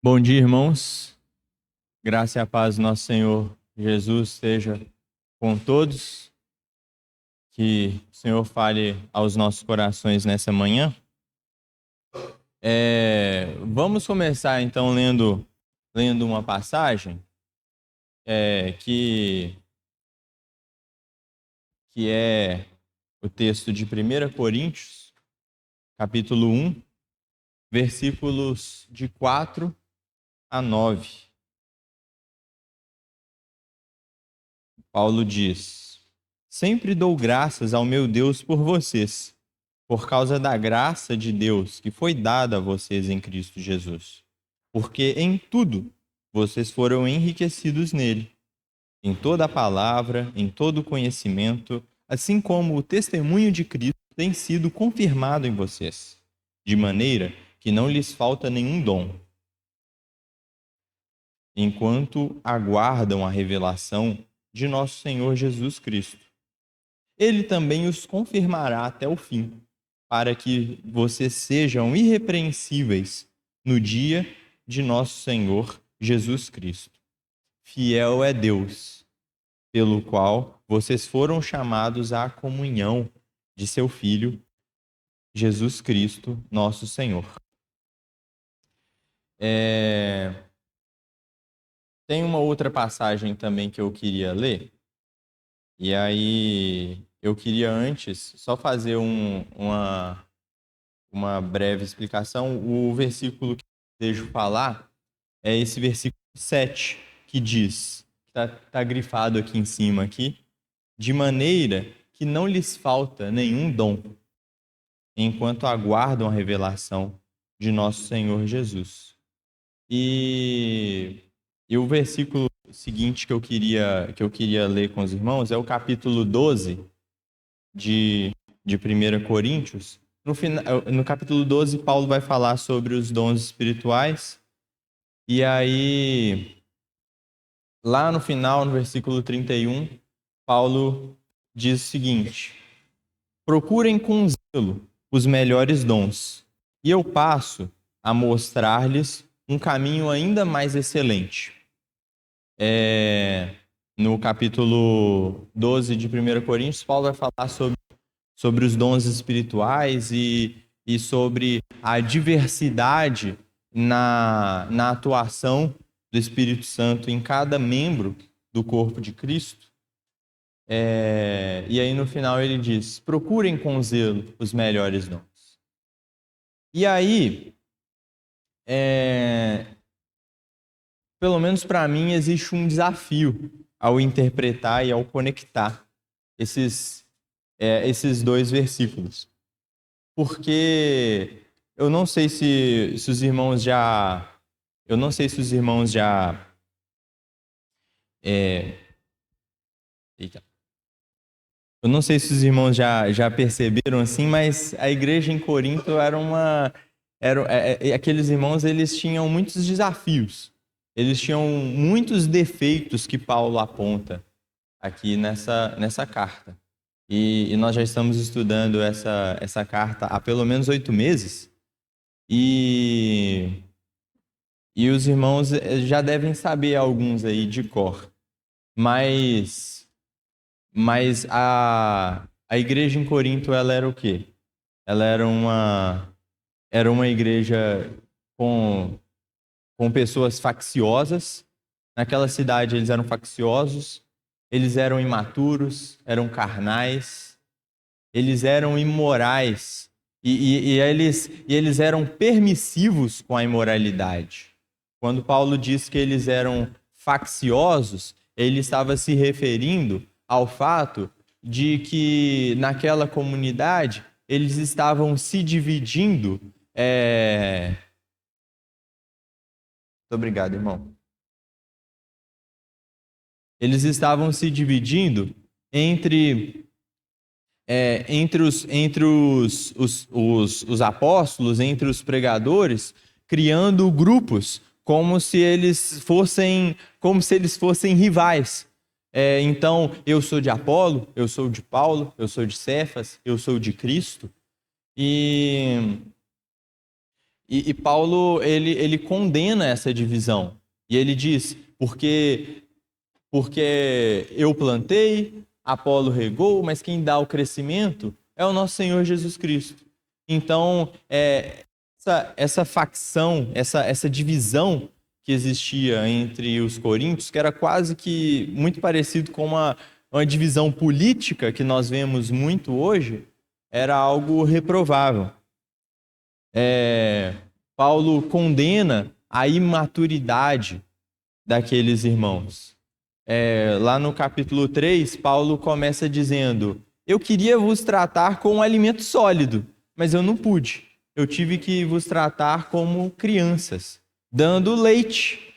Bom dia, irmãos. Graça e a paz do nosso Senhor Jesus esteja com todos. Que o Senhor fale aos nossos corações nessa manhã. Vamos começar então lendo uma passagem que é o texto de 1 Coríntios, capítulo 1, versículos de 4 a 9. Paulo diz: Sempre dou graças ao meu Deus por vocês, por causa da graça de Deus que foi dada a vocês em Cristo Jesus. Porque em tudo vocês foram enriquecidos nele, em toda a palavra, em todo o conhecimento, assim como o testemunho de Cristo tem sido confirmado em vocês, de maneira que não lhes falta nenhum dom, enquanto aguardam a revelação de nosso Senhor Jesus Cristo. Ele também os confirmará até o fim, para que vocês sejam irrepreensíveis no dia de nosso Senhor Jesus Cristo. Fiel é Deus, pelo qual vocês foram chamados à comunhão de seu Filho, Jesus Cristo, nosso Senhor. Tem uma outra passagem também que eu queria ler, e aí eu queria antes só fazer uma breve explicação. O versículo que eu desejo falar é esse versículo 7, que diz, tá grifado aqui em cima, aqui, de maneira que não lhes falta nenhum dom, enquanto aguardam a revelação de nosso Senhor Jesus. E o versículo seguinte que eu queria ler com os irmãos é o capítulo 12 de 1 Coríntios. No capítulo 12, Paulo vai falar sobre os dons espirituais. E aí, lá no final, no versículo 31, Paulo diz o seguinte: Procurem com zelo os melhores dons, e eu passo a mostrar-lhes um caminho ainda mais excelente. No capítulo 12 de 1 Coríntios, Paulo vai falar sobre os dons espirituais e sobre a diversidade na atuação do Espírito Santo em cada membro do corpo de Cristo. E aí no final ele diz: procurem com zelo os melhores dons. E aí, pelo menos para mim, existe um desafio ao interpretar e ao conectar esses dois versículos. Porque eu não sei se os irmãos já. Eu não sei se os irmãos já. Eita. Eu não sei se os irmãos já perceberam assim, mas a igreja em Corinto era uma. Aqueles irmãos, eles tinham muitos desafios. Eles tinham muitos defeitos que Paulo aponta aqui nessa carta. E nós já estamos estudando essa carta há pelo menos 8 meses. E os irmãos já devem saber alguns aí de cor. Mas a igreja em Corinto, ela era o quê? Ela era uma igreja com pessoas facciosas. Naquela cidade eles eram facciosos, eles eram imaturos, eram carnais, eles eram imorais e eles eram permissivos com a imoralidade. Quando Paulo diz que eles eram facciosos, ele estava se referindo ao fato de que naquela comunidade eles estavam se dividindo. Muito obrigado, irmão. Eles estavam se dividindo entre os apóstolos, entre os pregadores, criando grupos como se eles fossem rivais. Então, eu sou de Apolo, eu sou de Paulo, eu sou de Cefas, eu sou de Cristo. E E Paulo, ele condena essa divisão. E ele diz, porque eu plantei, Apolo regou, mas quem dá o crescimento é o nosso Senhor Jesus Cristo. Então, essa facção, essa divisão que existia entre os coríntios, que era quase que muito parecido com uma divisão política que nós vemos muito hoje, era algo reprovável. Paulo condena a imaturidade daqueles irmãos. Lá no capítulo 3, Paulo começa dizendo: eu queria vos tratar com um alimento sólido, mas eu não pude. Eu tive que vos tratar como crianças, dando leite,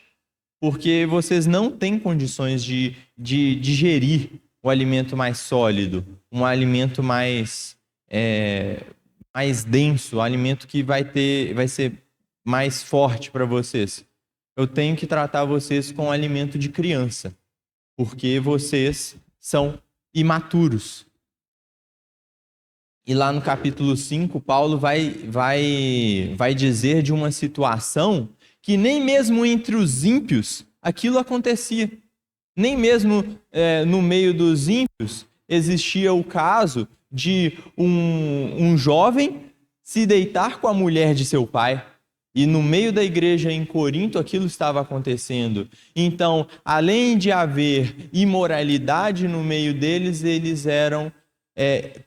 porque vocês não têm condições de digerir o alimento mais sólido, um alimento mais denso, um alimento que vai ser mais forte para vocês. Eu tenho que tratar vocês com alimento de criança, porque vocês são imaturos. E lá no capítulo 5, Paulo vai dizer de uma situação que nem mesmo entre os ímpios aquilo acontecia. Nem mesmo no meio dos ímpios existia o caso de um jovem se deitar com a mulher de seu pai. E no meio da igreja em Corinto aquilo estava acontecendo. Então, além de haver imoralidade no meio deles, eles eram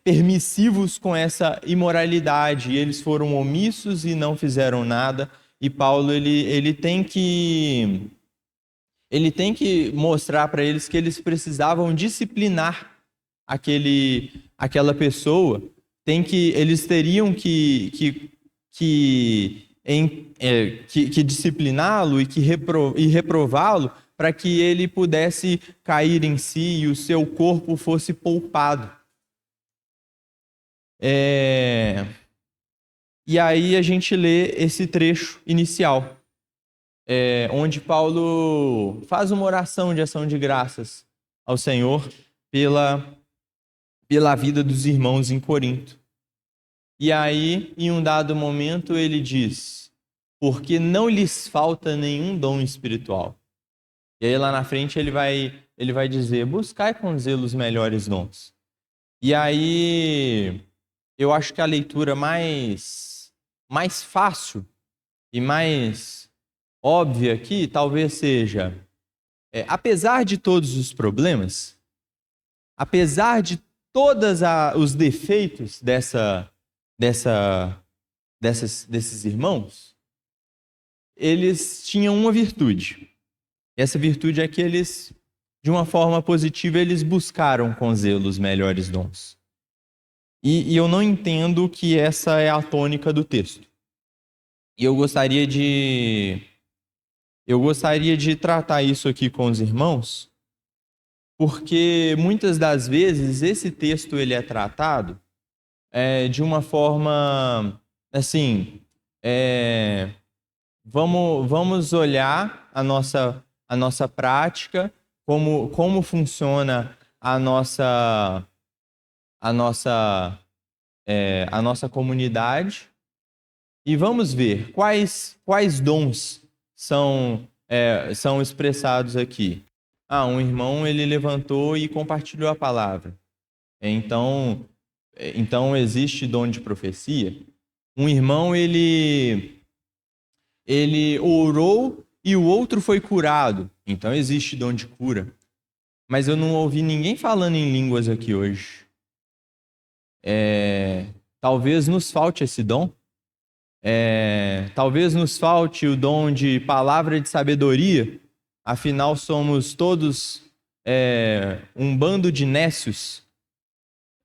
permissivos com essa imoralidade. E eles foram omissos e não fizeram nada. E Paulo ele tem que mostrar para eles que eles precisavam disciplinar aquela pessoa. Eles teriam que discipliná-lo e reprová-lo para que ele pudesse cair em si e o seu corpo fosse poupado. E aí a gente lê esse trecho inicial, onde Paulo faz uma oração de ação de graças ao Senhor pela vida dos irmãos em Corinto. E aí, em um dado momento, ele diz: porque não lhes falta nenhum dom espiritual. E aí lá na frente ele vai dizer: buscai com zelo os melhores dons. E aí eu acho que a leitura mais fácil e mais óbvia aqui talvez seja: apesar de todos os problemas, apesar de todos os defeitos desses irmãos, eles tinham uma virtude. Essa virtude é que eles, de uma forma positiva, eles buscaram com zelo os melhores dons. E eu não entendo que essa é a tônica do texto. E eu gostaria de tratar isso aqui com os irmãos, porque muitas das vezes esse texto ele é tratado de uma forma assim, vamos olhar a nossa prática, como funciona a nossa comunidade, e vamos ver quais dons são expressados aqui. Um irmão ele levantou e compartilhou a palavra. Então existe dom de profecia. Um irmão ele orou e o outro foi curado. Então existe dom de cura. Mas eu não ouvi ninguém falando em línguas aqui hoje. Talvez nos falte esse dom. Talvez nos falte o dom de palavra de sabedoria. Afinal, somos todos um bando de nécios.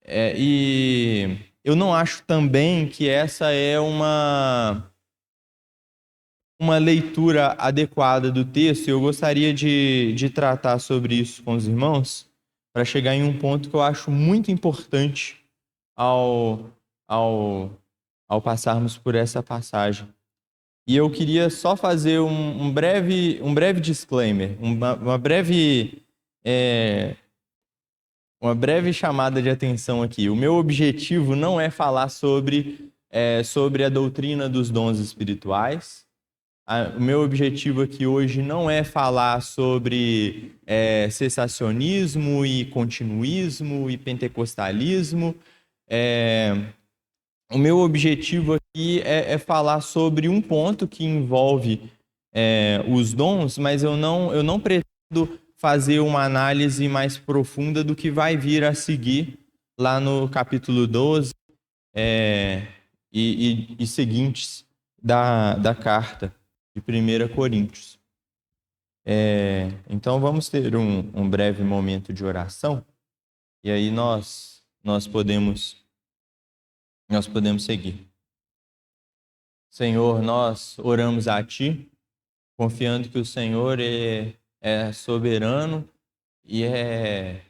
E eu não acho também que essa é uma leitura adequada do texto. Eu gostaria de tratar sobre isso com os irmãos, para chegar em um ponto que eu acho muito importante ao passarmos por essa passagem. E eu queria só fazer um breve disclaimer, uma breve chamada de atenção aqui. O meu objetivo não é falar sobre sobre a doutrina dos dons espirituais. O meu objetivo aqui hoje não é falar sobre cessacionismo e continuismo e pentecostalismo. O meu objetivo aqui é falar sobre um ponto que envolve os dons, mas eu não pretendo fazer uma análise mais profunda do que vai vir a seguir lá no capítulo 12 e seguintes da carta de 1 Coríntios. Então vamos ter um breve momento de oração e aí nós podemos seguir. Senhor, nós oramos a Ti, confiando que o Senhor é soberano e é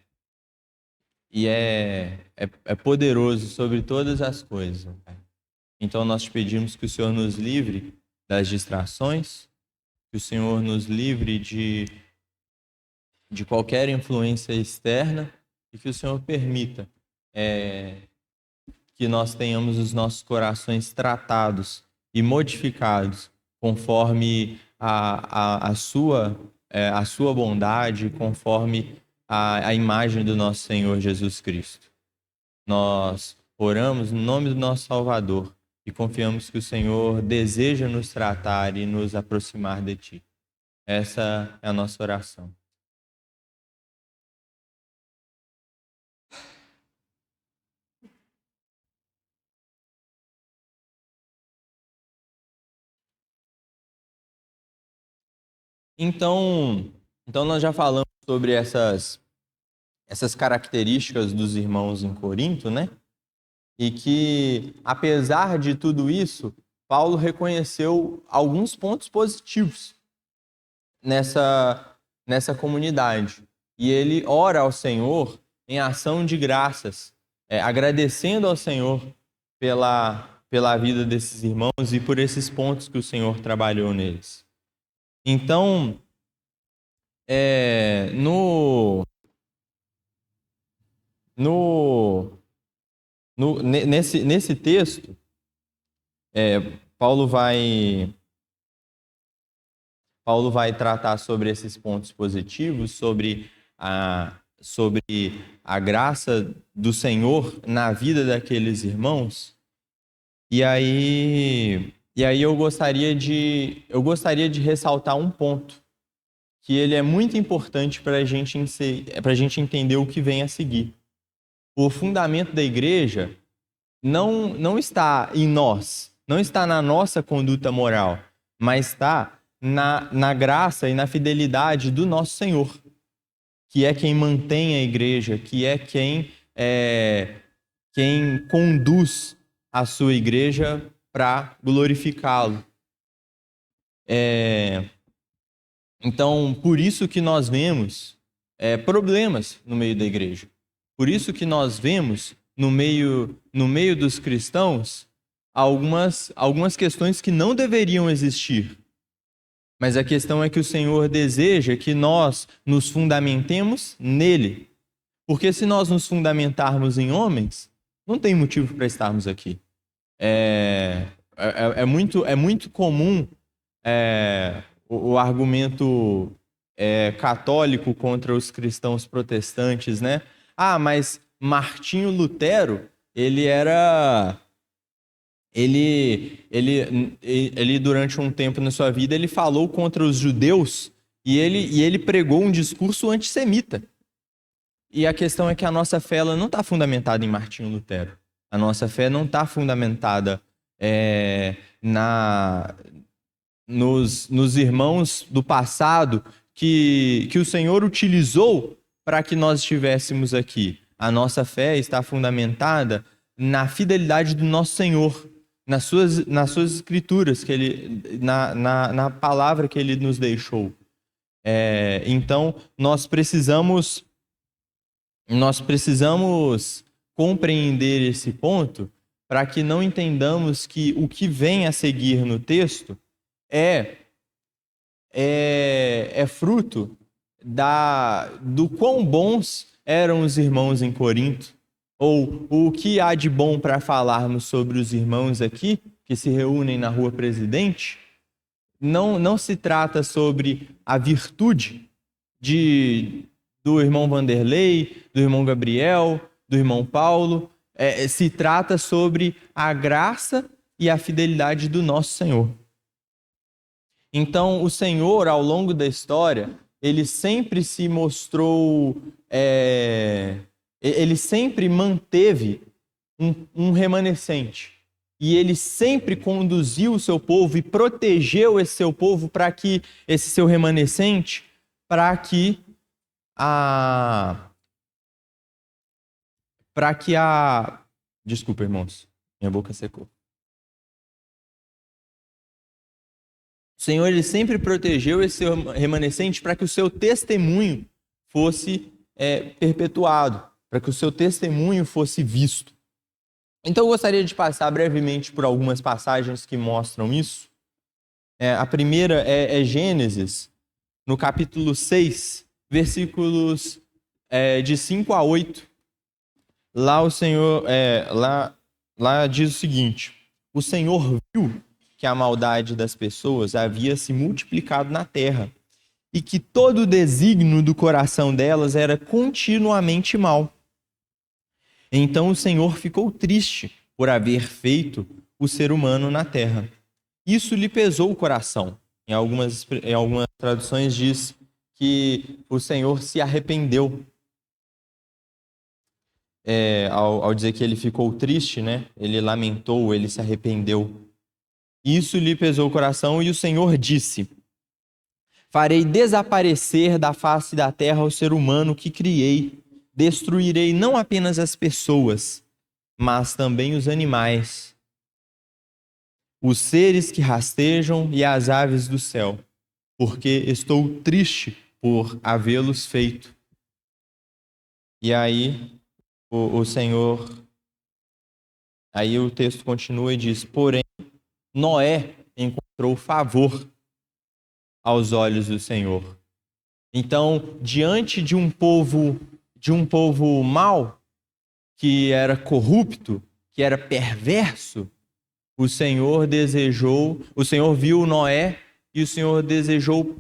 poderoso sobre todas as coisas. Então nós te pedimos que o Senhor nos livre das distrações, que o Senhor nos livre de qualquer influência externa e que o Senhor permita que nós tenhamos os nossos corações tratados e modificados conforme a sua bondade, conforme a imagem do nosso Senhor Jesus Cristo. Nós oramos no nome do nosso Salvador e confiamos que o Senhor deseja nos tratar e nos aproximar de Ti. Essa é a nossa oração. Então nós já falamos sobre essas características dos irmãos em Corinto, né? E que, apesar de tudo isso, Paulo reconheceu alguns pontos positivos nessa comunidade. E ele ora ao Senhor em ação de graças, agradecendo ao Senhor pela vida desses irmãos e por esses pontos que o Senhor trabalhou neles. Então, nesse texto, Paulo vai tratar sobre esses pontos positivos, sobre a graça do Senhor na vida daqueles irmãos. E aí eu gostaria de ressaltar um ponto que ele é muito importante para a gente entender o que vem a seguir. O fundamento da igreja não está em nós, não está na nossa conduta moral, mas está na graça e na fidelidade do nosso Senhor, que é quem mantém a igreja, que é quem conduz a sua igreja para glorificá-lo. Então, por isso que nós vemos problemas no meio da igreja. Por isso que nós vemos no meio dos cristãos algumas questões que não deveriam existir. Mas a questão é que o Senhor deseja que nós nos fundamentemos nele. Porque se nós nos fundamentarmos em homens, não tem motivo para estarmos aqui. É muito comum o argumento católico contra os cristãos protestantes, né? Ah, mas Martinho Lutero, ele durante um tempo na sua vida, ele falou contra os judeus e ele pregou um discurso antissemita. E a questão é que a nossa fé ela não está fundamentada em Martinho Lutero. A nossa fé não está fundamentada nos irmãos do passado que o Senhor utilizou para que nós estivéssemos aqui. A nossa fé está fundamentada na fidelidade do nosso Senhor, nas suas escrituras, na palavra que Ele nos deixou. Então, nós precisamos compreender esse ponto para que não entendamos que o que vem a seguir no texto é fruto do quão bons eram os irmãos em Corinto, ou o que há de bom para falarmos sobre os irmãos aqui, que se reúnem na Rua Presidente, não se trata sobre a virtude do irmão Vanderlei, do irmão Gabriel, do irmão Paulo, se trata sobre a graça e a fidelidade do nosso Senhor. Então, o Senhor, ao longo da história, ele sempre se mostrou, ele sempre manteve um remanescente. E ele sempre conduziu o seu povo e protegeu esse seu povo para que, esse seu remanescente, para que Desculpa, irmãos, minha boca secou. O Senhor, ele sempre protegeu esse seu remanescente para que o seu testemunho fosse perpetuado, para que o seu testemunho fosse visto. Então, eu gostaria de passar brevemente por algumas passagens que mostram isso. A primeira é Gênesis, no capítulo 6, versículos de 5 a 8. Lá o Senhor, lá diz o seguinte: o Senhor viu que a maldade das pessoas havia se multiplicado na terra e que todo o desígnio do coração delas era continuamente mau. Então o Senhor ficou triste por haver feito o ser humano na terra. Isso lhe pesou o coração. Em algumas traduções diz que o Senhor se arrependeu. Ao dizer que ele ficou triste, né? Ele lamentou, ele se arrependeu. Isso lhe pesou o coração e o Senhor disse: farei desaparecer da face da terra o ser humano que criei. Destruirei não apenas as pessoas, mas também os animais, os seres que rastejam e as aves do céu, porque estou triste por havê-los feito. E aí o Senhor, aí o texto continua e diz: porém, Noé encontrou favor aos olhos do Senhor. Então, diante de um povo mau, que era corrupto, que era perverso, o Senhor viu Noé e o Senhor desejou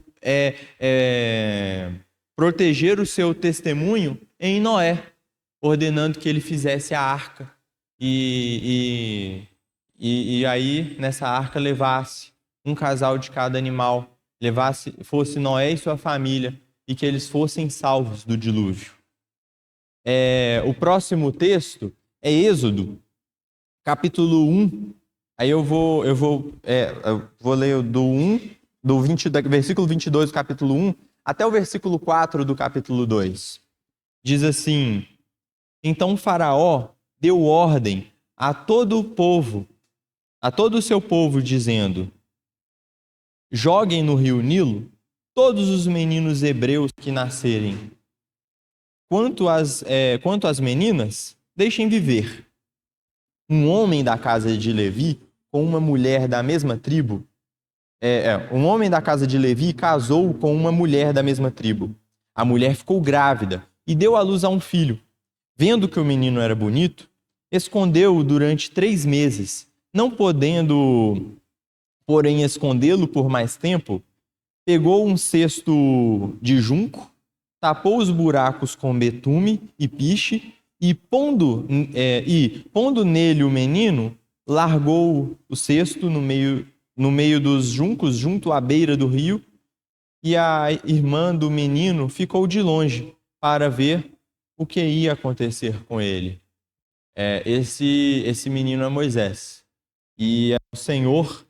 proteger o seu testemunho em Noé, ordenando que ele fizesse a arca e aí nessa arca levasse um casal de cada animal, fosse Noé e sua família, e que eles fossem salvos do dilúvio. O próximo texto é Êxodo, capítulo 1. Aí eu vou ler do versículo 22 do capítulo 1 até o versículo 4 do capítulo 2. Diz assim: então Faraó deu ordem a todo o seu povo, dizendo: joguem no rio Nilo todos os meninos hebreus que nascerem. Quanto às meninas, deixem viver. Um homem da casa de Levi com uma mulher da mesma tribo. Um homem da casa de Levi casou com uma mulher da mesma tribo. A mulher ficou grávida e deu à luz a um filho. Vendo que o menino era bonito, escondeu-o durante 3 meses. Não podendo, porém, escondê-lo por mais tempo, pegou um cesto de junco, tapou os buracos com betume e piche e pondo nele o menino, largou o cesto no meio dos juncos, junto à beira do rio, e a irmã do menino ficou de longe para ver o que ia acontecer com ele. Esse menino é Moisés. E o Senhor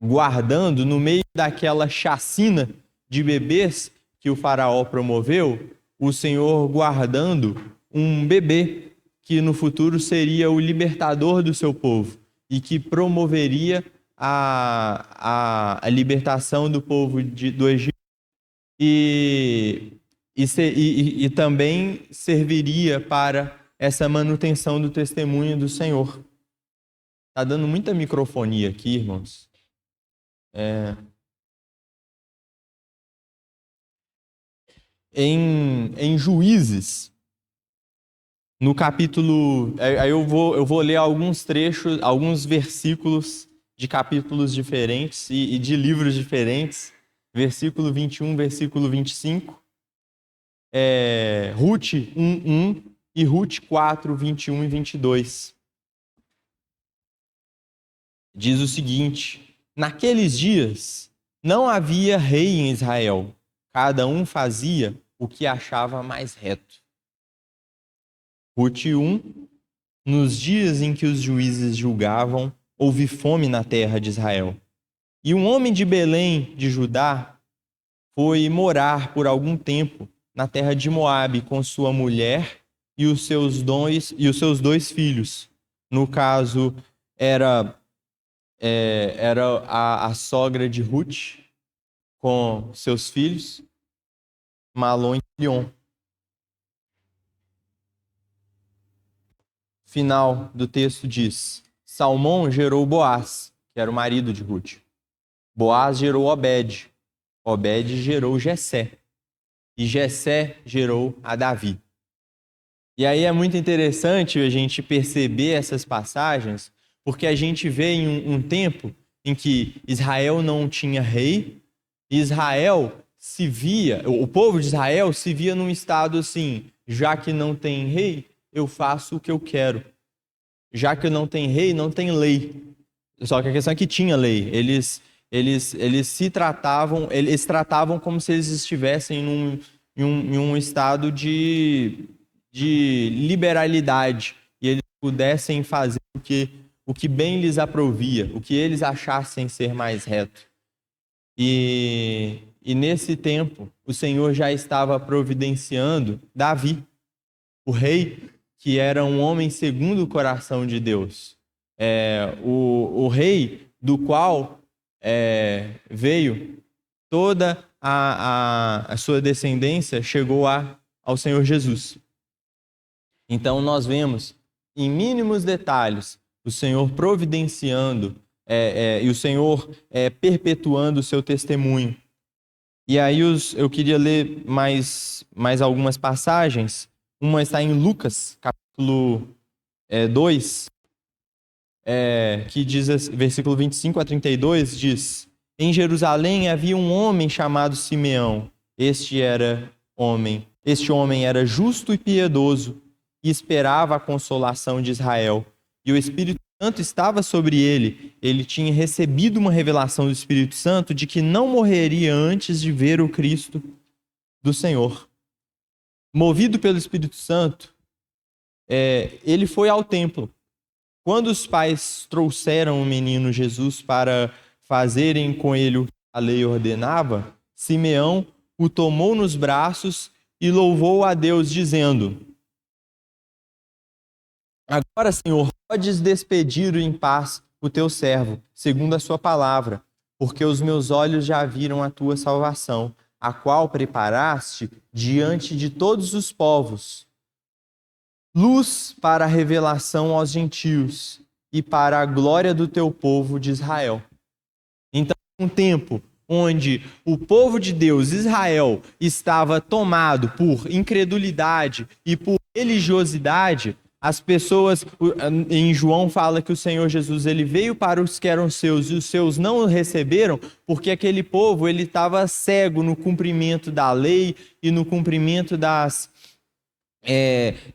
guardando no meio daquela chacina de bebês que o faraó promoveu, o Senhor guardando um bebê que no futuro seria o libertador do seu povo e que promoveria a libertação do povo do Egito e também serviria para essa manutenção do testemunho do Senhor. Tá dando muita microfonia aqui, irmãos. Em Juízes, no capítulo... Aí eu vou ler alguns trechos, alguns versículos de capítulos diferentes e de livros diferentes. Versículo 21, versículo 25. Ruth 1:1 e Ruth 4, 21 e 22. Diz o seguinte: naqueles dias não havia rei em Israel, cada um fazia o que achava mais reto. Ruth 1: nos dias em que os juízes julgavam, houve fome na terra de Israel. E um homem de Belém, de Judá, foi morar por algum tempo na terra de Moabe com sua mulher e os seus dois filhos. No caso, era a sogra de Ruth com seus filhos, Malom e Quilion. Final do texto diz: Salmão gerou Boaz, que era o marido de Ruth. Boaz gerou Obed. Obed gerou Jessé. E Jessé gerou a Davi. E aí é muito interessante a gente perceber essas passagens, porque a gente vê em um tempo em que Israel não tinha rei, e Israel se via, o povo de Israel se via num estado assim: já que não tem rei, eu faço o que eu quero. Já que não tem rei, não tem lei. Só que a questão é que tinha lei. Eles tratavam como se eles estivessem em um estado de liberalidade, e eles pudessem fazer o que bem lhes aprovia, o que eles achassem ser mais reto. E nesse tempo, o Senhor já estava providenciando Davi, o rei, que era um homem segundo o coração de Deus. O rei do qual veio toda a sua descendência, chegou ao Senhor Jesus. Então nós vemos, em mínimos detalhes, o Senhor providenciando e o Senhor perpetuando o seu testemunho. E aí eu queria ler mais algumas passagens. Uma está em Lucas, capítulo 2, que diz, versículo 25 a 32, diz: em Jerusalém havia um homem chamado Simeão. Este homem era justo e piedoso, e esperava a consolação de Israel. E o Espírito Santo estava sobre ele. Ele tinha recebido uma revelação do Espírito Santo de que não morreria antes de ver o Cristo do Senhor. Movido pelo Espírito Santo, ele foi ao templo. Quando os pais trouxeram o menino Jesus para fazerem com ele o que a lei ordenava, Simeão o tomou nos braços e louvou a Deus, dizendo: agora, Senhor, podes despedir em paz o teu servo, segundo a sua palavra, porque os meus olhos já viram a tua salvação, a qual preparaste diante de todos os povos, luz para a revelação aos gentios e para a glória do teu povo de Israel. Então, um tempo onde o povo de Deus, Israel, estava tomado por incredulidade e por religiosidade, as pessoas, em João fala que o Senhor Jesus ele veio para os que eram seus e os seus não o receberam, porque aquele povo ele estava cego no cumprimento da lei e no cumprimento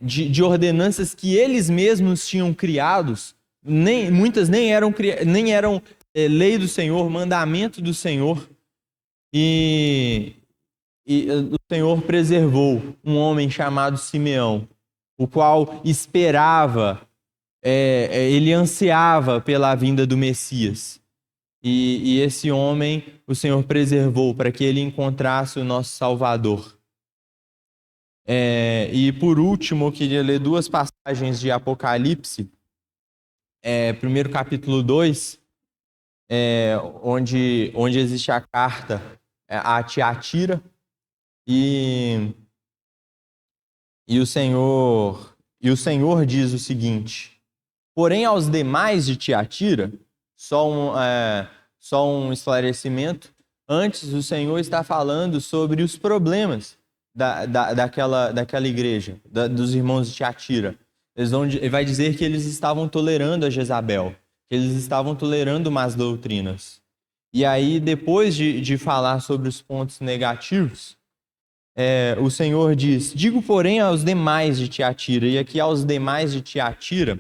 de ordenanças que eles mesmos tinham criados. Muitas nem eram lei do Senhor, mandamento do Senhor. E o Senhor preservou um homem chamado Simeão, o qual esperava, ele ansiava pela vinda do Messias. E esse homem, o Senhor preservou para que ele encontrasse o nosso Salvador. E por último, eu queria ler duas passagens de Apocalipse. Primeiro capítulo 2, onde existe a carta a Tiatira, e o Senhor diz o seguinte: porém aos demais de Tiatira, só um esclarecimento, antes o Senhor está falando sobre os problemas daquela igreja, dos irmãos de Tiatira. Ele vai dizer que eles estavam tolerando a Jezabel, que eles estavam tolerando más doutrinas. E aí, depois de falar sobre os pontos negativos, o Senhor diz: digo, porém, aos demais de Tiatira. E aqui, aos demais de Tiatira,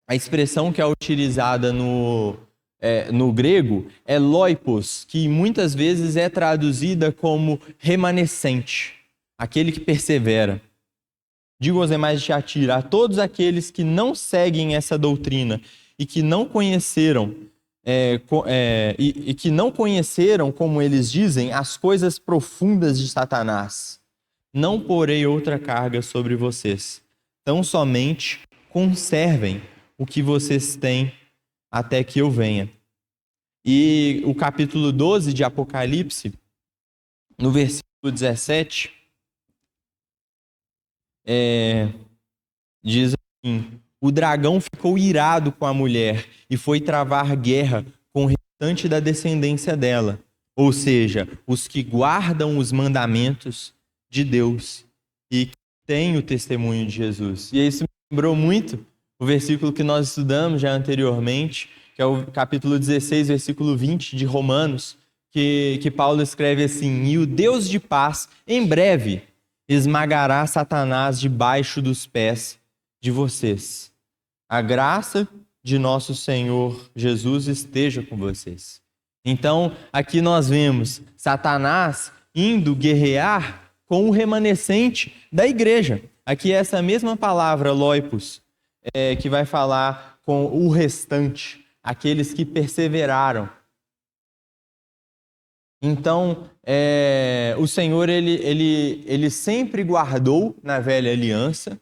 a expressão que é utilizada no grego é loipos, que muitas vezes é traduzida como remanescente, aquele que persevera. Digo aos demais de Tiatira, a todos aqueles que não seguem essa doutrina e que não conheceram, que não conheceram, como eles dizem, as coisas profundas de Satanás, não porei outra carga sobre vocês. Tão somente conservem o que vocês têm até que eu venha. E o capítulo 12 de Apocalipse, no versículo 17, diz assim: o dragão ficou irado com a mulher e foi travar guerra com o restante da descendência dela, ou seja, os que guardam os mandamentos de Deus e que têm o testemunho de Jesus. E isso me lembrou muito o versículo que nós estudamos já anteriormente, que é o capítulo 16, versículo 20 de Romanos, que Paulo escreve assim: e o Deus de paz, em breve, esmagará Satanás debaixo dos pés de vocês. A graça de nosso Senhor Jesus esteja com vocês. Então, aqui nós vemos Satanás indo guerrear com o remanescente da igreja. Aqui é essa mesma palavra, loipos, que vai falar com o restante, aqueles que perseveraram. Então, o Senhor, ele sempre guardou na velha aliança.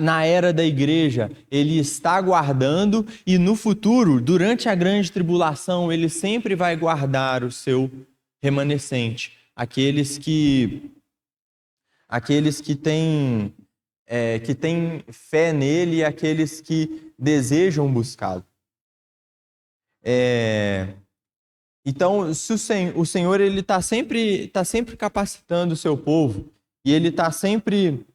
Na era da igreja, ele está guardando, e no futuro, durante a grande tribulação, ele sempre vai guardar o seu remanescente, aqueles que têm fé nele e aqueles que desejam buscá-lo. Então, se o Senhor ele está sempre capacitando o seu povo, e ele está sempre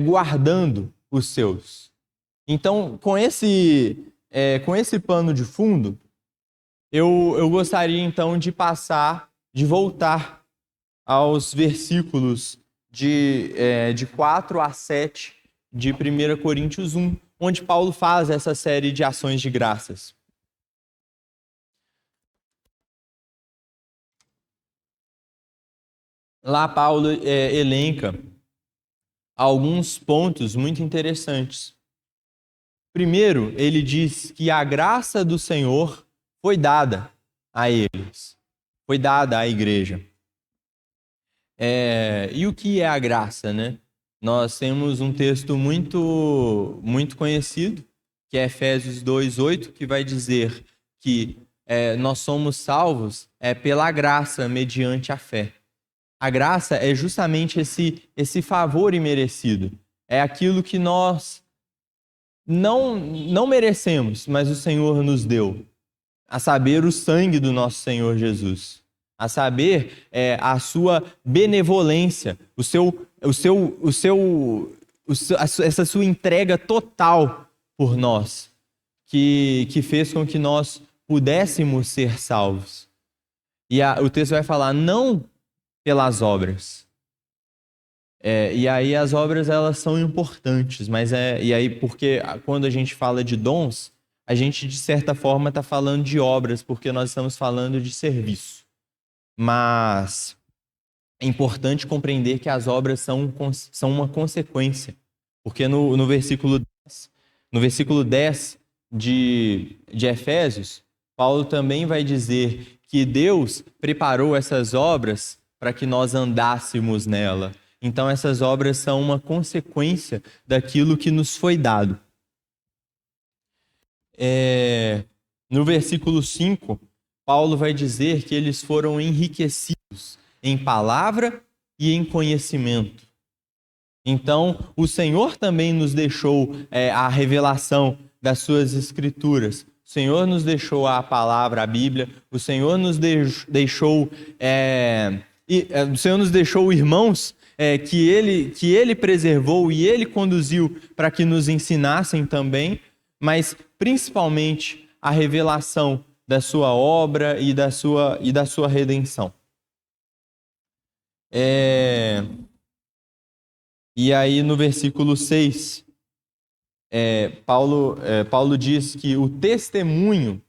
guardando os seus. Então, com esse pano de fundo, eu gostaria então de voltar aos versículos de 4 a 7 de 1 Coríntios 1, onde Paulo faz essa série de ações de graças. Lá Paulo elenca alguns pontos muito interessantes. Primeiro, ele diz que a graça do Senhor foi dada a eles, foi dada à igreja. E o que é a graça, né? Nós temos um texto muito, muito conhecido, que é Efésios 2:8, que vai dizer que nós somos salvos pela graça mediante a fé. A graça é justamente esse favor imerecido. É aquilo que nós não merecemos, mas o Senhor nos deu. A saber, o sangue do nosso Senhor Jesus. A saber, a sua benevolência, essa sua entrega total por nós, que fez com que nós pudéssemos ser salvos. E o texto vai falar, não pelas obras. E aí as obras, elas são importantes, mas e aí porque quando a gente fala de dons, a gente de certa forma está falando de obras, porque nós estamos falando de serviço. Mas é importante compreender que as obras são uma consequência, porque no versículo 10 de Efésios, Paulo também vai dizer que Deus preparou essas obras para que nós andássemos nela. Então, essas obras são uma consequência daquilo que nos foi dado. No versículo 5, Paulo vai dizer que eles foram enriquecidos em palavra e em conhecimento. Então, o Senhor também nos deixou a revelação das suas escrituras Senhor nos deixou a palavra, a Bíblia, o Senhor nos deixou irmãos que ele preservou e ele conduziu para que nos ensinassem também, mas principalmente a revelação da sua obra e da sua redenção. E aí no versículo 6, Paulo diz que o testemunho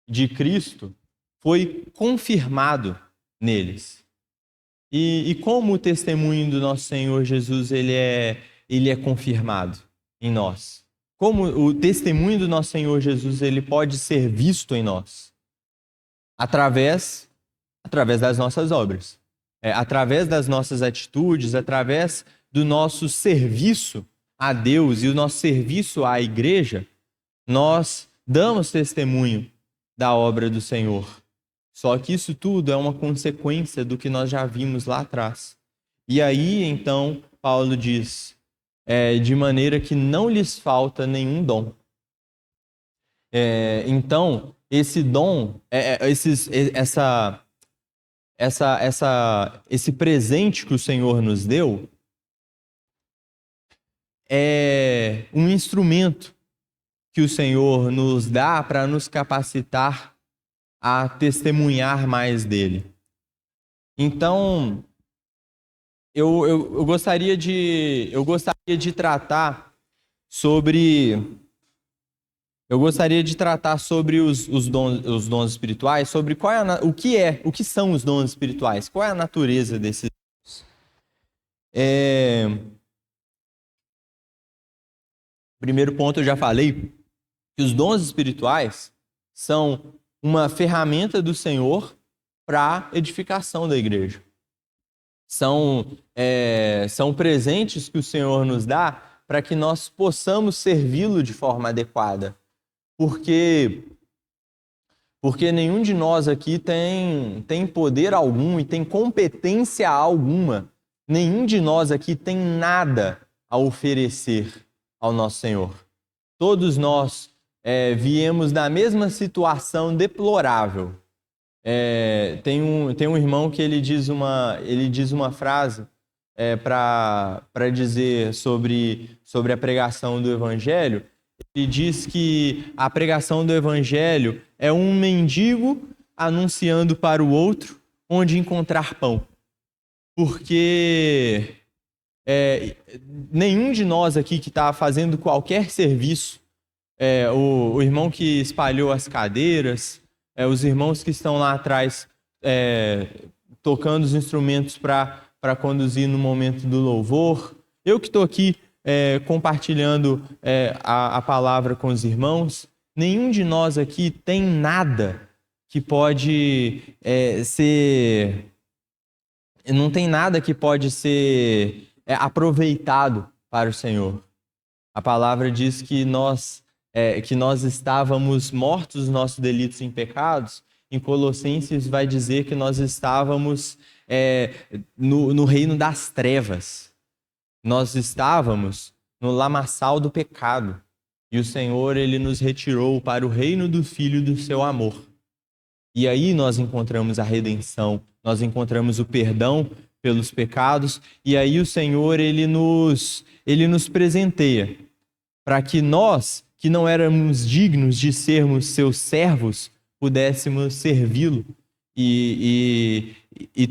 de Cristo foi confirmado neles. E como o testemunho do nosso Senhor Jesus ele é confirmado em nós? Como o testemunho do nosso Senhor Jesus ele pode ser visto em nós? Através das nossas obras, através das nossas atitudes, através do nosso serviço a Deus e o nosso serviço à igreja, nós damos testemunho da obra do Senhor. Só que isso tudo é uma consequência do que nós já vimos lá atrás. E aí, então, Paulo diz, de maneira que não lhes falta nenhum dom. Então, esse dom, esse presente que o Senhor nos deu, é um instrumento que o Senhor nos dá para nos capacitar a testemunhar mais dele. Então, eu gostaria de tratar sobre os dons espirituais, sobre o que são os dons espirituais, qual é a natureza desses dons. Primeiro ponto, eu já falei que os dons espirituais são uma ferramenta do Senhor para a edificação da igreja. São presentes que o Senhor nos dá para que nós possamos servi-lo de forma adequada. Porque nenhum de nós aqui tem poder algum e tem competência alguma. Nenhum de nós aqui tem nada a oferecer ao nosso Senhor. Todos nós viemos da mesma situação deplorável. Tem um irmão que ele diz uma frase para dizer sobre a pregação do Evangelho. Ele diz que a pregação do Evangelho é um mendigo anunciando para o outro onde encontrar pão. Porque nenhum de nós aqui que está fazendo qualquer serviço, o irmão que espalhou as cadeiras, os irmãos que estão lá atrás tocando os instrumentos para conduzir no momento do louvor, eu que estou aqui compartilhando a palavra com os irmãos, nenhum de nós aqui tem nada que pode não tem nada que pode ser aproveitado para o Senhor. A palavra diz que nós estávamos mortos nos nossos delitos e pecados. Em Colossenses vai dizer que nós estávamos no reino das trevas. Nós estávamos no lamaçal do pecado. E o Senhor, ele nos retirou para o reino do Filho do seu amor. E aí nós encontramos a redenção, nós encontramos o perdão pelos pecados, e aí o Senhor, ele nos presenteia para que nós, que não éramos dignos de sermos seus servos, pudéssemos servi-lo e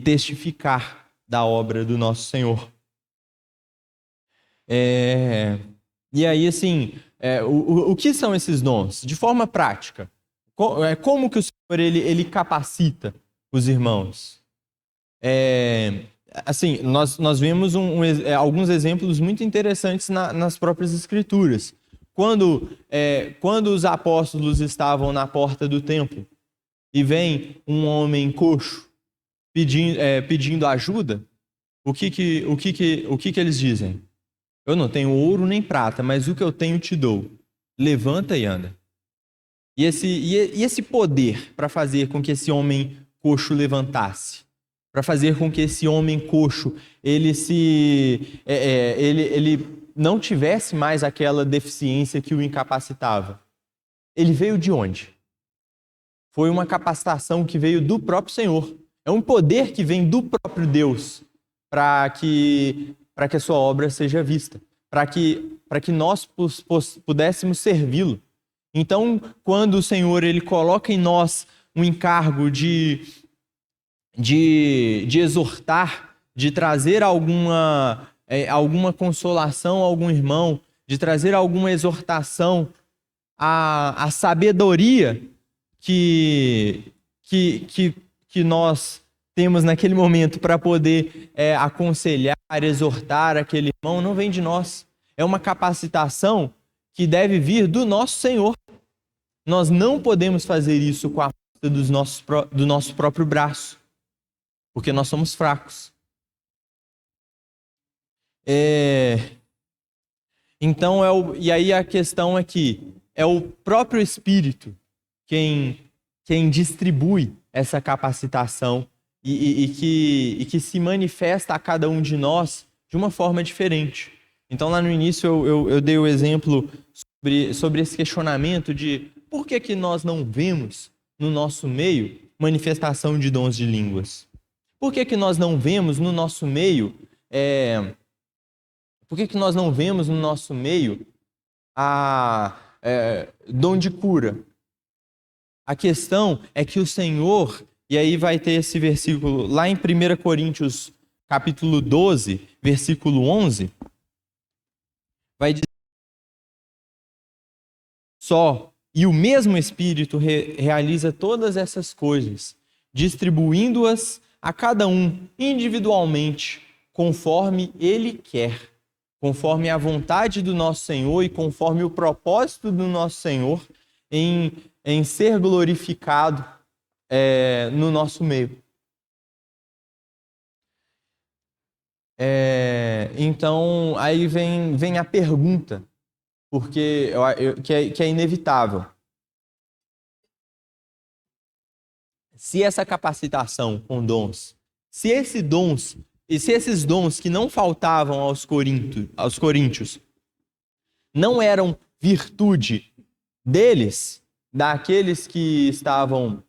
testificar da obra do nosso Senhor. E aí, assim, o que são esses dons? De forma prática, como que o Senhor ele capacita os irmãos? Assim, nós vemos alguns exemplos muito interessantes nas próprias Escrituras. Quando os apóstolos estavam na porta do templo e vem um homem coxo pedindo ajuda, o que eles dizem? Eu não tenho ouro nem prata, mas o que eu tenho te dou. Levanta e anda. E esse poder para fazer com que esse homem coxo levantasse, para fazer com que esse homem coxo ele não tivesse mais aquela deficiência que o incapacitava. ele veio de onde? Foi uma capacitação que veio do próprio Senhor. É um poder que vem do próprio Deus para que a sua obra seja vista, para que nós pudéssemos servi-lo. Então, quando o Senhor ele coloca em nós um encargo de exortar, de trazer alguma consolação a algum irmão, de trazer alguma exortação à sabedoria que nós temos naquele momento para poder aconselhar, exortar aquele irmão, não vem de nós. É uma capacitação que deve vir do nosso Senhor. Nós não podemos fazer isso com a força do nosso próprio braço, porque nós somos fracos. Então, e aí a questão é que é o próprio Espírito quem distribui essa capacitação e que se manifesta a cada um de nós de uma forma diferente. Então, lá no início, eu dei o exemplo sobre esse questionamento de por que nós não vemos no nosso meio manifestação de dons de línguas? Por que nós não vemos no nosso meio dom de cura? A questão é que o Senhor, e aí vai ter esse versículo lá em 1 Coríntios, capítulo 12, versículo 11, vai dizer e o mesmo Espírito realiza todas essas coisas, distribuindo-as a cada um individualmente, conforme Ele quer, conforme a vontade do nosso Senhor e conforme o propósito do nosso Senhor em ser glorificado no nosso meio. Então, aí vem a pergunta, porque que é inevitável. Se essa capacitação com dons, se esses dons que não faltavam aos coríntios não eram virtude deles, daqueles que estavam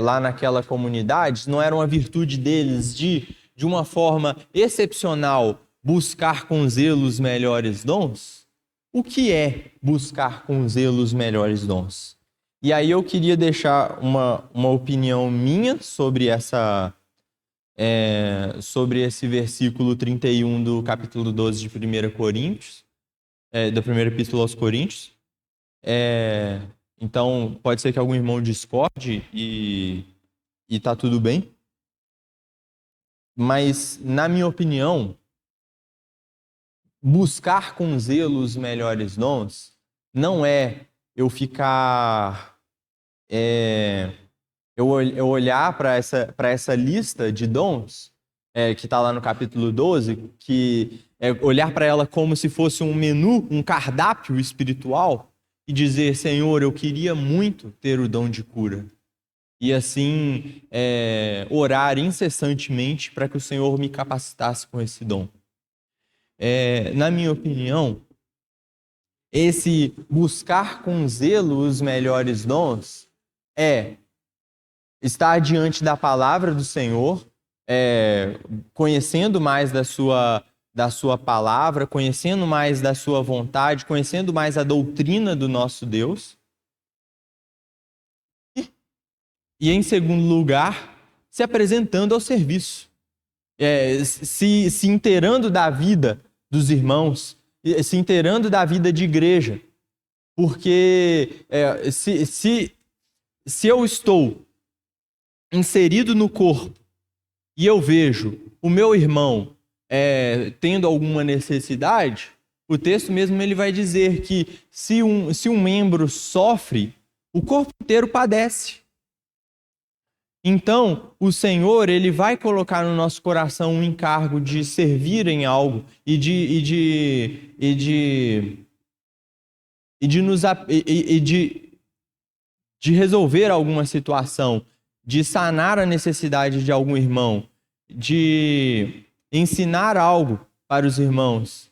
lá naquela comunidade, não era uma virtude deles de uma forma excepcional buscar com zelo os melhores dons? O que é buscar com zelo os melhores dons? E aí eu queria deixar uma opinião minha sobre esse versículo 31 do capítulo 12 de 1 Coríntios, da primeira epístola aos Coríntios. Então, pode ser que algum irmão discorde e tá tudo bem. Mas, na minha opinião, buscar com zelo os melhores dons não é eu ficar... eu olhar para essa lista de dons, que está lá no capítulo 12, que é olhar para ela como se fosse um menu, um cardápio espiritual, e dizer, Senhor, eu queria muito ter o dom de cura. E assim, orar incessantemente para que o Senhor me capacitasse com esse dom. Na minha opinião, esse buscar com zelo os melhores dons estar diante da palavra do Senhor, conhecendo mais da sua palavra, conhecendo mais da sua vontade, conhecendo mais a doutrina do nosso Deus. E em segundo lugar, se apresentando ao serviço. Se inteirando da vida dos irmãos, se inteirando da vida de igreja. Porque se eu estou inserido no corpo e eu vejo o meu irmão tendo alguma necessidade, o texto mesmo ele vai dizer que se um membro sofre, o corpo inteiro padece. Então, o Senhor ele vai colocar no nosso coração um encargo de servir em algo e de resolver alguma situação, de sanar a necessidade de algum irmão, de ensinar algo para os irmãos.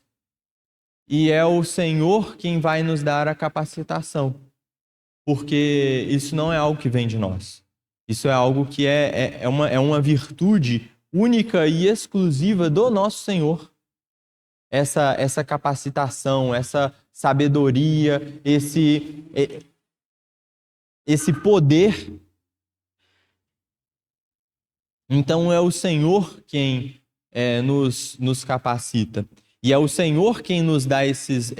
e é o Senhor quem vai nos dar a capacitação, porque isso não é algo que vem de nós. Isso é algo que é uma virtude única e exclusiva do nosso Senhor. Essa capacitação, essa sabedoria, esse poder. Então é o Senhor quem nos capacita. E é o Senhor quem nos dá esses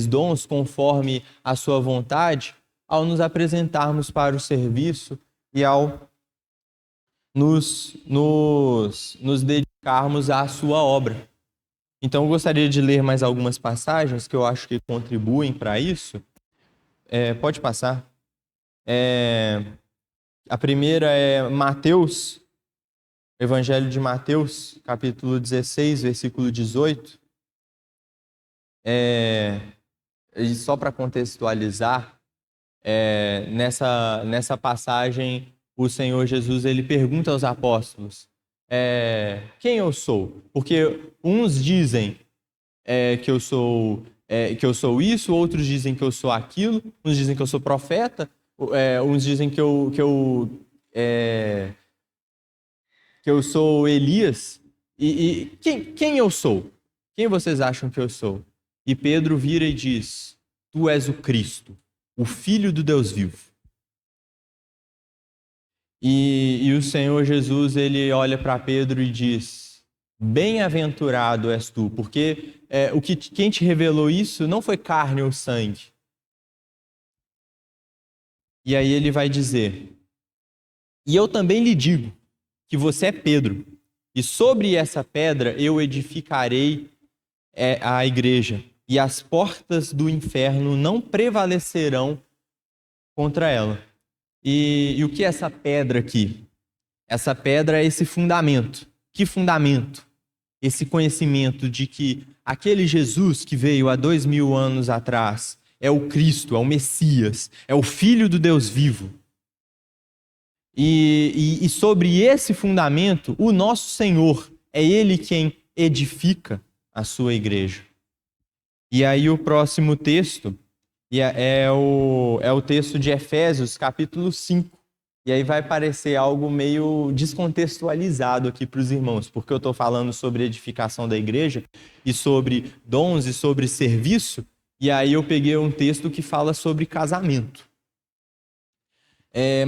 dons conforme a sua vontade, ao nos apresentarmos para o serviço e ao nos dedicarmos à sua obra. Então eu gostaria de ler mais algumas passagens que eu acho que contribuem para isso. Pode passar. A primeira é Mateus, Evangelho de Mateus, capítulo 16, versículo 18. E só para contextualizar, nessa passagem, o Senhor Jesus ele pergunta aos apóstolos, quem eu sou? Porque uns dizem que eu sou isso, outros dizem que eu sou aquilo, uns dizem que eu sou profeta, uns dizem que eu sou Elias. E quem eu sou? Quem vocês acham que eu sou? E Pedro vira e diz, tu és o Cristo, o Filho do Deus vivo. E o Senhor Jesus, ele olha para Pedro e diz, bem-aventurado és tu, porque quem te revelou isso não foi carne ou sangue. E aí ele vai dizer, e eu também lhe digo que você é Pedro, e sobre essa pedra eu edificarei a igreja, e as portas do inferno não prevalecerão contra ela. E o que é essa pedra aqui? Essa pedra é esse fundamento. Que fundamento? Esse conhecimento de que aquele Jesus que veio há 2000 anos atrás é o Cristo, é o Messias, é o Filho do Deus vivo. E sobre esse fundamento, o nosso Senhor, é Ele quem edifica a sua igreja. E aí o próximo texto é o texto de Efésios, capítulo 5. E aí vai parecer algo meio descontextualizado aqui para os irmãos, porque eu estou falando sobre edificação da igreja e sobre dons e sobre serviço, e aí eu peguei um texto que fala sobre casamento.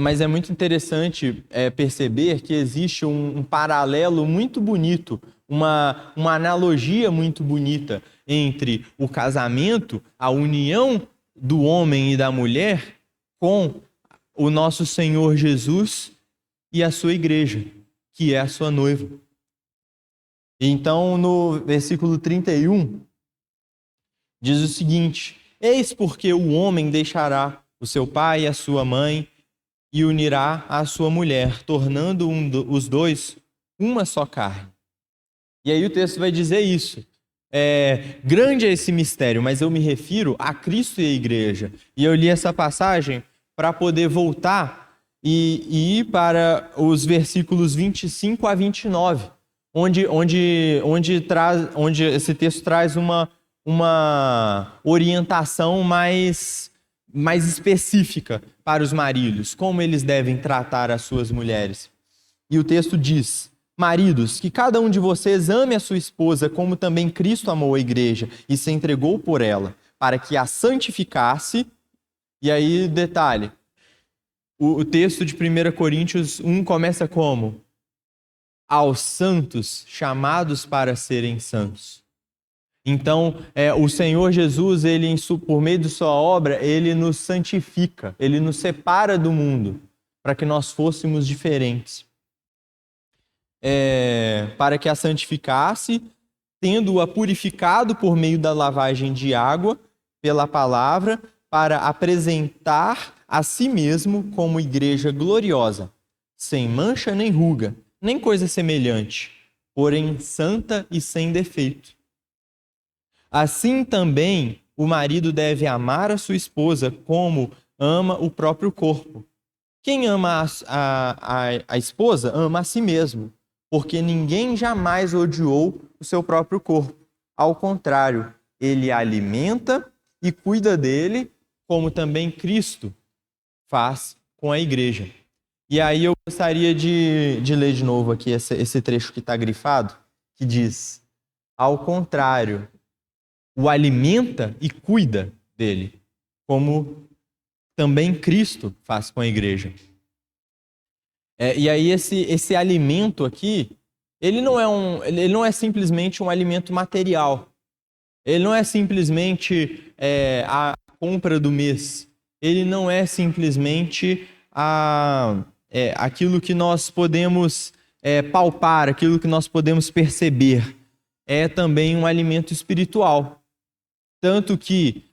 Mas é muito interessante perceber que existe um paralelo muito bonito, uma analogia muito bonita entre o casamento, a união do homem e da mulher com o nosso Senhor Jesus e a sua igreja, que é a sua noiva. Então, no versículo 31, diz o seguinte, eis porque o homem deixará o seu pai e a sua mãe e unirá a sua mulher, tornando os dois uma só carne. E aí o texto vai dizer isso. Grande é esse mistério, mas eu me refiro a Cristo e a igreja. E eu li essa passagem para poder voltar e ir para os versículos 25 a 29, onde esse texto traz uma orientação mais específica para os maridos, como eles devem tratar as suas mulheres. E o texto diz, maridos, que cada um de vocês ame a sua esposa como também Cristo amou a igreja e se entregou por ela, para que a santificasse. E aí, detalhe, o texto de 1 Coríntios 1 começa como? Aos santos chamados para serem santos. Então, o Senhor Jesus, ele, por meio de sua obra, ele nos santifica, ele nos separa do mundo, para que nós fôssemos diferentes. Para que a santificasse, tendo-a purificado por meio da lavagem de água, pela palavra, para apresentar a si mesmo como igreja gloriosa, sem mancha nem ruga, nem coisa semelhante, porém santa e sem defeito. Assim também o marido deve amar a sua esposa como ama o próprio corpo. Quem ama a esposa ama a si mesmo, porque ninguém jamais odiou o seu próprio corpo, Ao contrário, ele alimenta e cuida dele, como também Cristo faz com a igreja. E aí eu gostaria de ler de novo aqui esse trecho que está grifado, que diz: ao contrário, o alimenta e cuida dele, como também Cristo faz com a igreja. E aí esse alimento aqui, ele não é simplesmente um alimento material. Ele não é simplesmente a compra do mês. Ele não é simplesmente aquilo que nós podemos palpar, aquilo que nós podemos perceber. É também um alimento espiritual. Tanto que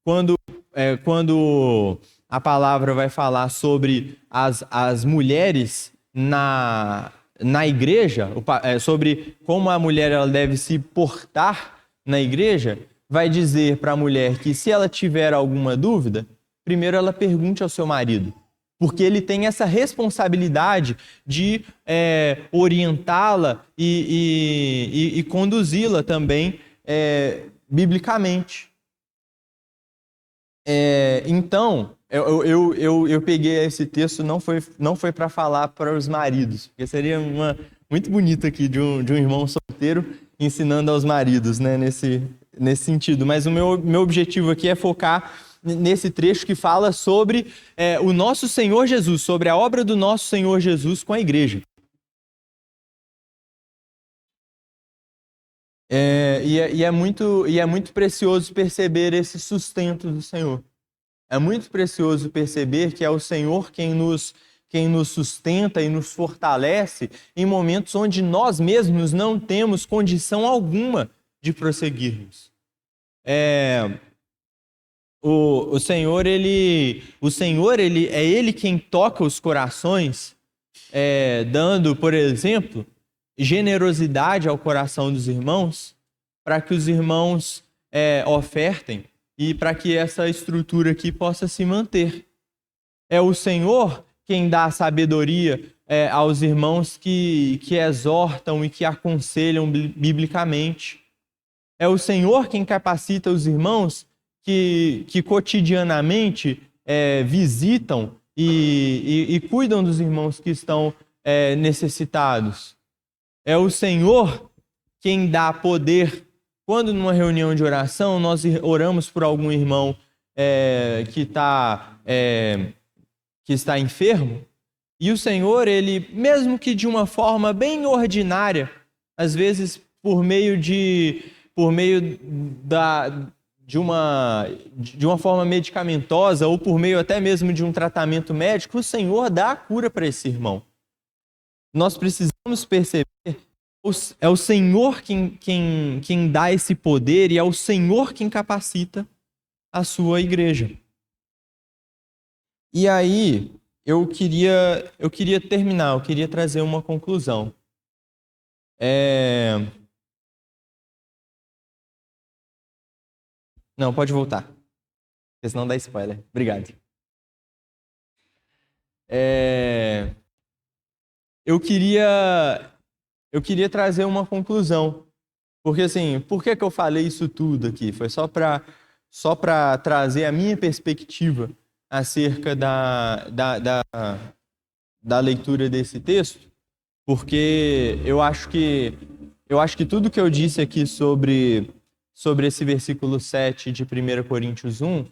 quando a palavra vai falar sobre as mulheres na igreja, sobre como a mulher ela deve se portar na igreja, vai dizer para a mulher que se ela tiver alguma dúvida, primeiro ela pergunte ao seu marido, porque ele tem essa responsabilidade de orientá-la e conduzi-la também biblicamente. Então, eu peguei esse texto, não foi para falar para os maridos, porque seria muito bonito aqui de um irmão solteiro ensinando aos maridos, né, nesse sentido. Mas o meu objetivo aqui é focar nesse trecho que fala sobre o nosso Senhor Jesus, sobre a obra do nosso Senhor Jesus com a igreja. E é muito precioso perceber esse sustento do Senhor. É muito precioso perceber que é o Senhor quem nos sustenta e nos fortalece em momentos onde nós mesmos não temos condição alguma de prosseguirmos. O Senhor, ele é Ele quem toca os corações, dando, por exemplo, generosidade ao coração dos irmãos, para que os irmãos ofertem e para que essa estrutura aqui possa se manter. É o Senhor quem dá sabedoria aos irmãos que exortam e que aconselham biblicamente. É o Senhor quem capacita os irmãos que cotidianamente visitam e cuidam dos irmãos que estão necessitados. É o Senhor quem dá poder. Quando numa reunião de oração nós oramos por algum irmão que está enfermo, e o Senhor, ele, mesmo que de uma forma bem ordinária, às vezes por meio de uma forma medicamentosa ou por meio até mesmo de um tratamento médico, o Senhor dá a cura para esse irmão. Nós precisamos perceber, é o Senhor quem dá esse poder e é o Senhor quem capacita a sua igreja. E aí, eu queria terminar, eu queria trazer uma conclusão. Não, pode voltar, porque senão dá spoiler. Obrigado. Eu queria trazer uma conclusão, porque assim, por que eu falei isso tudo aqui? Foi só para trazer a minha perspectiva acerca da leitura desse texto, porque eu acho que tudo que eu disse aqui sobre esse versículo 7 de 1 Coríntios 1,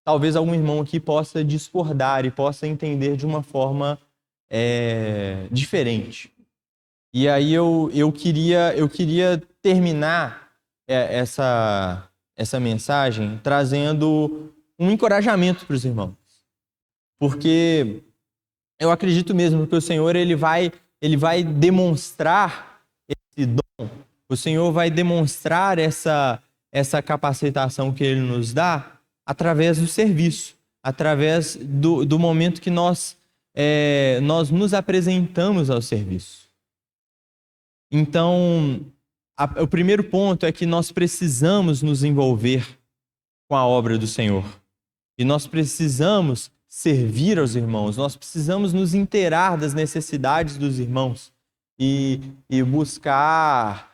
talvez algum irmão aqui possa discordar e possa entender de uma forma diferente. E aí eu queria terminar essa mensagem trazendo um encorajamento para os irmãos. Porque eu acredito mesmo que o Senhor ele vai demonstrar esse dom, o Senhor vai demonstrar essa capacitação que Ele nos dá através do serviço, através do momento que nós nos apresentamos ao serviço. Então, o primeiro ponto é que nós precisamos nos envolver com a obra do Senhor. E nós precisamos servir aos irmãos, nós precisamos nos inteirar das necessidades dos irmãos e buscar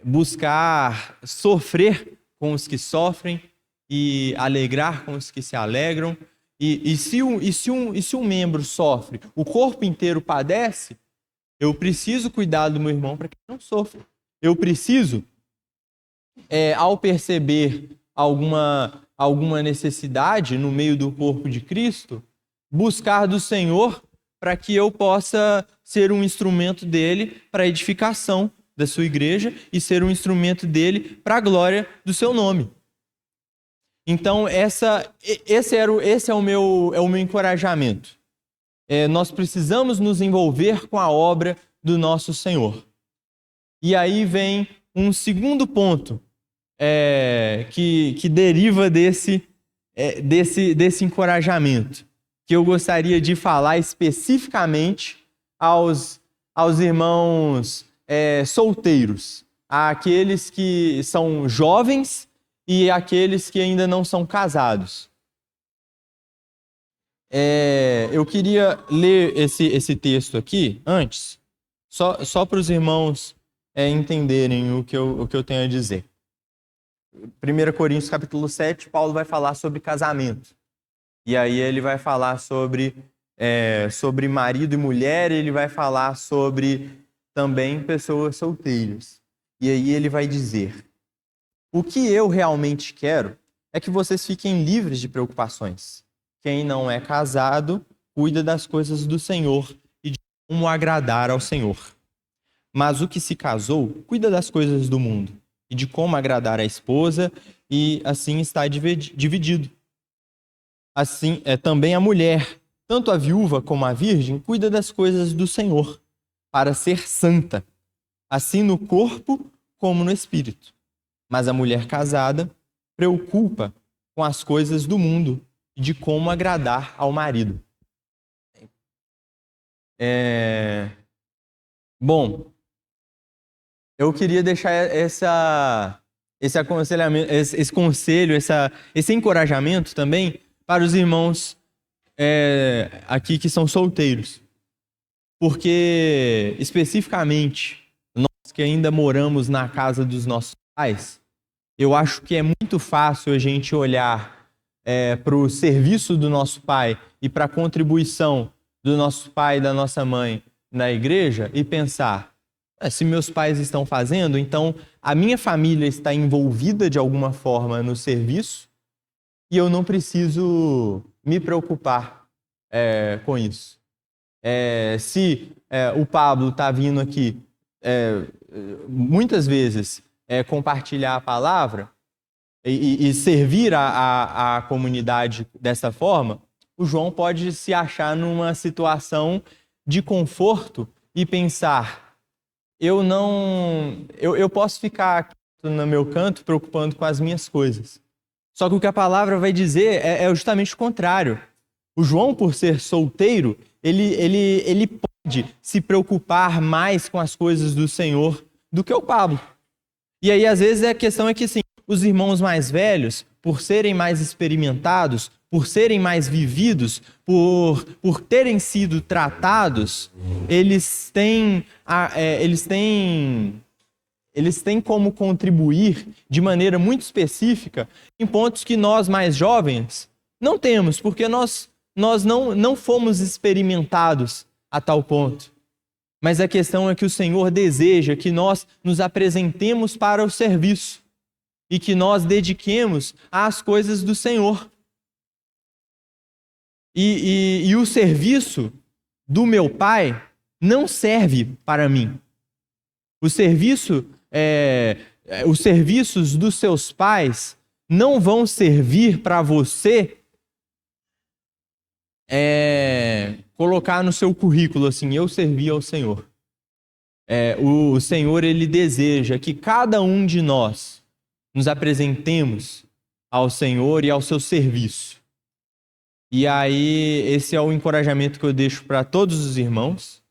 buscar sofrer com os que sofrem e alegrar com os que se alegram. E se um membro sofre, o corpo inteiro padece, eu preciso cuidar do meu irmão para que ele não sofra. Eu preciso, ao perceber alguma necessidade no meio do corpo de Cristo, buscar do Senhor para que eu possa ser um instrumento dele para a edificação da sua igreja e ser um instrumento dele para a glória do seu nome. Então, esse é o meu encorajamento. Nós precisamos nos envolver com a obra do nosso Senhor. E aí vem um segundo ponto que deriva desse encorajamento, que eu gostaria de falar especificamente aos irmãos solteiros, àqueles que são jovens e àqueles que ainda não são casados. Eu queria ler esse texto aqui antes, só para os irmãos entenderem o que eu tenho a dizer. 1 Coríntios capítulo 7, Paulo vai falar sobre casamento. E aí ele vai falar sobre marido e mulher, ele vai falar sobre também pessoas solteiras. E aí ele vai dizer: o que eu realmente quero é que vocês fiquem livres de preocupações. Quem não é casado, cuida das coisas do Senhor e de como agradar ao Senhor. Mas o que se casou, cuida das coisas do mundo e de como agradar a esposa, e assim está dividido. Assim, também a mulher, tanto a viúva como a virgem, cuida das coisas do Senhor, para ser santa, assim no corpo como no espírito. Mas a mulher casada preocupa com as coisas do mundo e de como agradar ao marido. Bom, eu queria deixar esse aconselhamento, esse conselho, esse encorajamento também para os irmãos aqui que são solteiros. Porque, especificamente, nós que ainda moramos na casa dos nossos pais, eu acho que é muito fácil a gente olhar para o serviço do nosso pai e para a contribuição do nosso pai e da nossa mãe na igreja e pensar: se meus pais estão fazendo, então a minha família está envolvida de alguma forma no serviço e eu não preciso me preocupar com isso. Se o Pablo está vindo aqui muitas vezes compartilhar a palavra e servir a comunidade dessa forma, o João pode se achar numa situação de conforto e pensar: eu posso ficar aqui no meu canto preocupando com as minhas coisas. Só que o que a palavra vai dizer é justamente o contrário. O João, por ser solteiro, ele pode se preocupar mais com as coisas do Senhor do que o Pablo. E aí, às vezes, a questão é que, assim, os irmãos mais velhos, por serem mais experimentados, por serem mais vividos, por terem sido tratados, eles têm como contribuir de maneira muito específica em pontos que nós mais jovens não temos, porque nós não fomos experimentados a tal ponto. Mas a questão é que o Senhor deseja que nós nos apresentemos para o serviço e que nós dediquemos às coisas do Senhor. E o serviço do meu pai não serve para mim. Os serviços dos seus pais não vão servir para você colocar no seu currículo assim: eu servi ao Senhor. O Senhor, ele deseja que cada um de nós nos apresentemos ao Senhor e ao seu serviço. E aí, esse é o encorajamento que eu deixo para todos os irmãos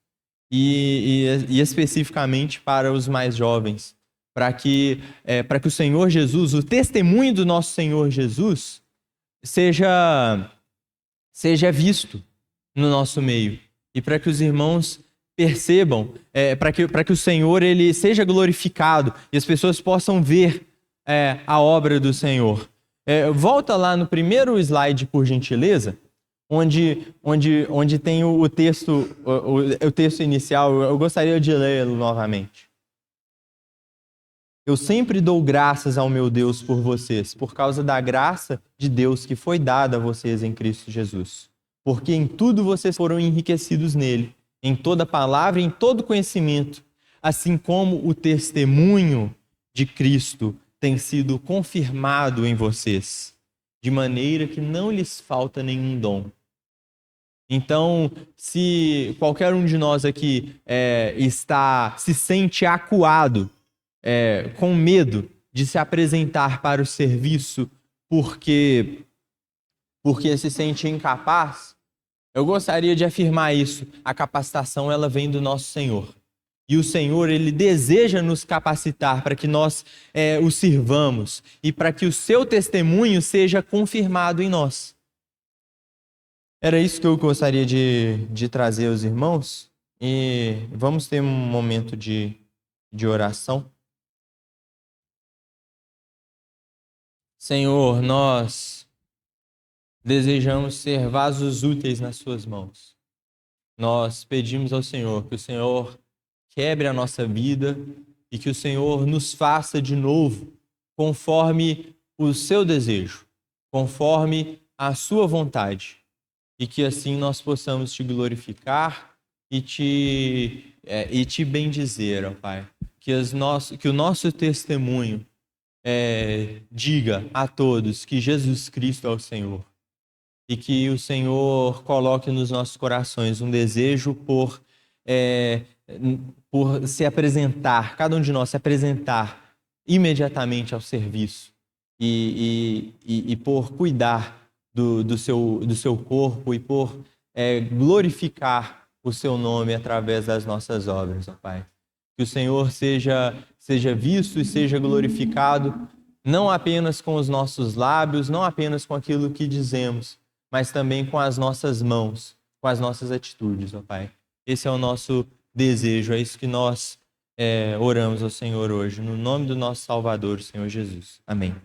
e especificamente para os mais jovens, para que o Senhor Jesus, o testemunho do nosso Senhor Jesus, seja visto no nosso meio, e para que os irmãos percebam, para que o Senhor ele seja glorificado e as pessoas possam ver a obra do Senhor. Volta lá no primeiro slide, por gentileza, onde tem o texto inicial. Eu gostaria de lê-lo novamente. Eu sempre dou graças ao meu Deus por vocês, por causa da graça de Deus que foi dada a vocês em Cristo Jesus. Porque em tudo vocês foram enriquecidos nele, em toda palavra e em todo conhecimento, assim como o testemunho de Cristo tem sido confirmado em vocês, de maneira que não lhes falta nenhum dom. Então, se qualquer um de nós aqui se sente acuado, com medo de se apresentar para o serviço porque se sente incapaz, eu gostaria de afirmar isso. A capacitação, ela vem do nosso Senhor. E o Senhor, ele deseja nos capacitar para que nós o sirvamos e para que o seu testemunho seja confirmado em nós. Era isso que eu gostaria de trazer aos irmãos. E vamos ter um momento de oração. Senhor, nós desejamos ser vasos úteis nas suas mãos. Nós pedimos ao Senhor que o Senhor quebre a nossa vida e que o Senhor nos faça de novo conforme o seu desejo, conforme a sua vontade. E que assim nós possamos te glorificar e te bendizer, ó Pai. Que o nosso testemunho diga a todos que Jesus Cristo é o Senhor. E que o Senhor coloque nos nossos corações um desejo por se apresentar, cada um de nós se apresentar imediatamente ao serviço e por cuidar do seu corpo e por glorificar o seu nome através das nossas obras, ó Pai. Que o Senhor seja visto e seja glorificado, não apenas com os nossos lábios, não apenas com aquilo que dizemos, mas também com as nossas mãos, com as nossas atitudes, ó Pai. Esse é o nosso desejo, é isso que nós oramos ao Senhor hoje, no nome do nosso Salvador, o Senhor Jesus. Amém.